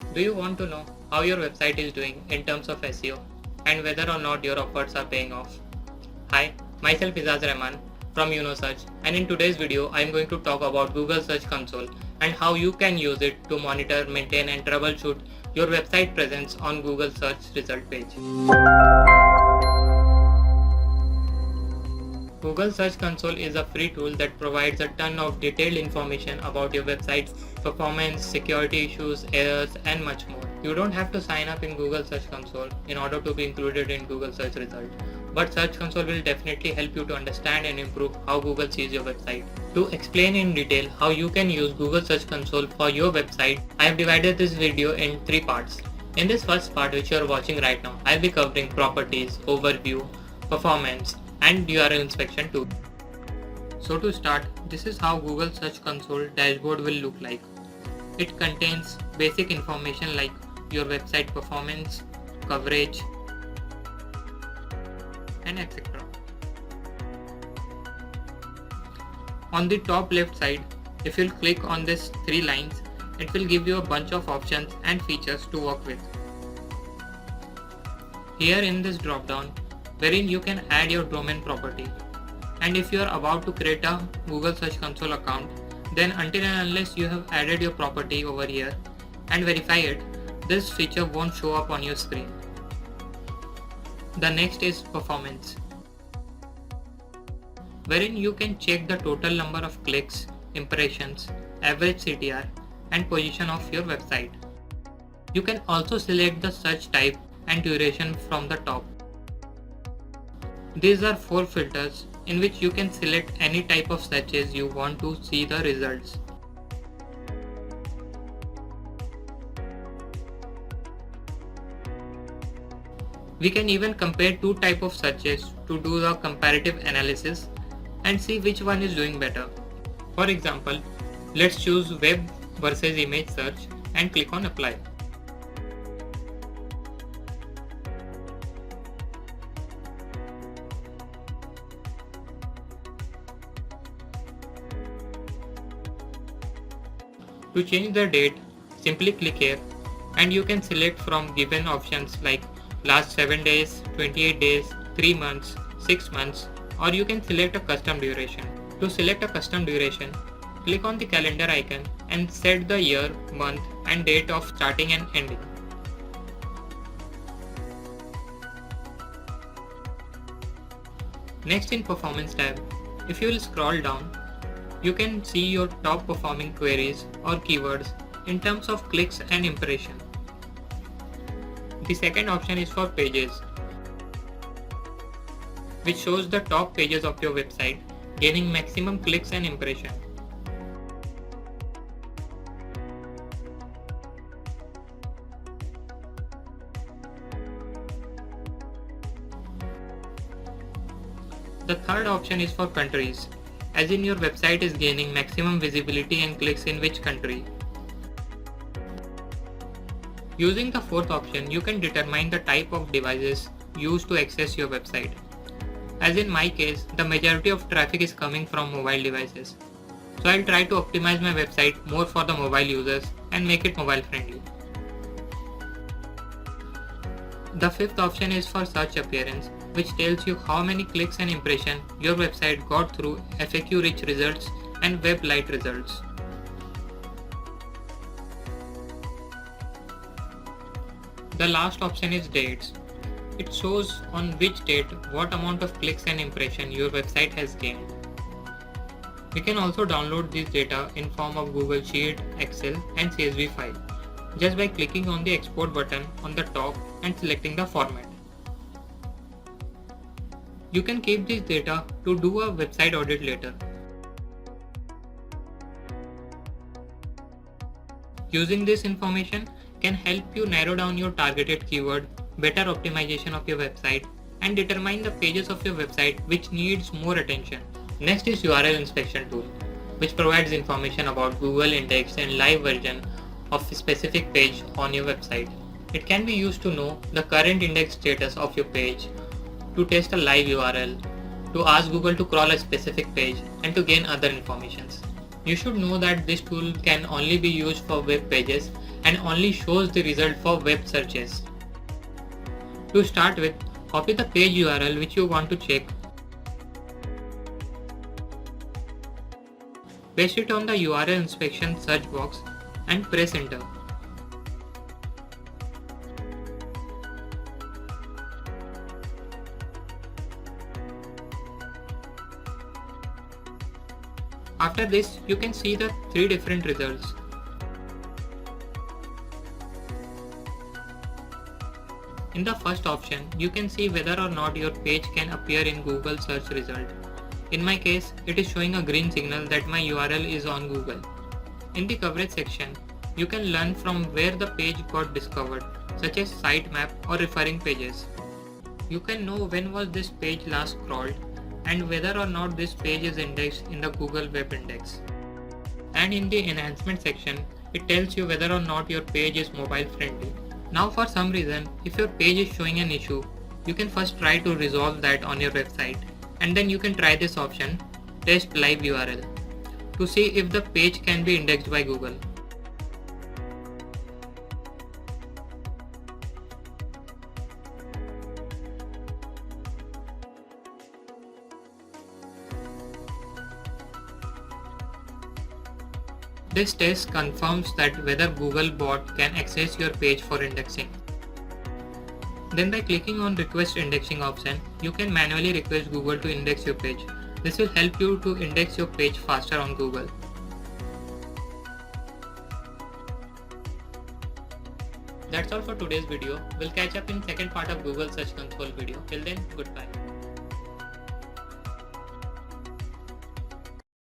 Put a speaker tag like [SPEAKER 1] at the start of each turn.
[SPEAKER 1] Do you want to know how your website is doing in terms of SEO and whether or not your efforts are paying off? Hi, myself Izaz Rahman from UnoSearch, and in today's video I am going to talk about Google Search Console and how you can use it to monitor, maintain and troubleshoot your website presence on Google Search result page. Google Search Console is a free tool that provides a ton of detailed information about your website's performance, security issues, errors, and much more. You don't have to sign up in Google Search Console in order to be included in Google Search results, but Search Console will definitely help you to understand and improve how Google sees your website. To explain in detail how you can use Google Search Console for your website, I have divided this video in 3 parts. In this first part, which you are watching right now, I'll be covering properties, overview, performance, and URL inspection too. So to start, this is how Google Search Console dashboard will look like. It contains basic information like your website performance, coverage, and etc. On the top left side, if you'll click on these 3 lines, it will give you a bunch of options and features to work with. Here in this drop down, wherein you can add your domain property, and if you are about to create a Google Search Console account, then until and unless you have added your property over here and verify it, this feature won't show up on your screen. The next is performance, wherein you can check the total number of clicks, impressions, average CTR and position of your website. You can also select the search type and duration from the top. These are 4 filters in which you can select any type of searches you want to see the results. We can even compare 2 types of searches to do the comparative analysis and see which one is doing better. For example, let's choose web versus image search and click on apply. To change the date, simply click here and you can select from given options like last 7 days, 28 days, 3 months, 6 months, or you can select a custom duration. To select a custom duration, click on the calendar icon and set the year, month and date of starting and ending. Next in performance tab, if you will scroll down, you can see your top performing queries or keywords in terms of clicks and impression. The second option is for pages, which shows the top pages of your website gaining maximum clicks and impression. The third option is for countries, as in your website is gaining maximum visibility and clicks in which country. Using the fourth option, you can determine the type of devices used to access your website. As in my case, the majority of traffic is coming from mobile devices. So I'll try to optimize my website more for the mobile users and make it mobile friendly. The fifth option is for search appearance, which tells you how many clicks and impressions your website got through FAQ rich results and web light results. The last option is dates. It shows on which date what amount of clicks and impression your website has gained. We can also download this data in form of Google Sheet, Excel and CSV file just by clicking on the export button on the top and selecting the format. You can keep this data to do a website audit later. Using this information can help you narrow down your targeted keyword, better optimization of your website, and determine the pages of your website which needs more attention. Next is URL inspection tool, which provides information about Google index and live version of a specific page on your website. It can be used to know the current index status of your page, to test a live URL, to ask Google to crawl a specific page, and to gain other informations. You should know that this tool can only be used for web pages and only shows the result for web searches. To start with, copy the page URL which you want to check. Paste it on the URL inspection search box and press enter. After this, you can see the 3 different results. In the first option, you can see whether or not your page can appear in Google search result. In my case, it is showing a green signal that my URL is on Google. In the coverage section, you can learn from where the page got discovered, such as sitemap or referring pages. You can know when was this page last crawled and whether or not this page is indexed in the Google Web Index. And in the enhancement section, it tells you whether or not your page is mobile friendly. Now for some reason, if your page is showing an issue, you can first try to resolve that on your website, and then you can try this option, test live URL, to see if the page can be indexed by Google. This test confirms that whether Googlebot can access your page for indexing. Then by clicking on request indexing option, you can manually request Google to index your page. This will help you to index your page faster on Google. That's all for today's video. We'll catch up in second part of Google Search Console video. Till then, goodbye.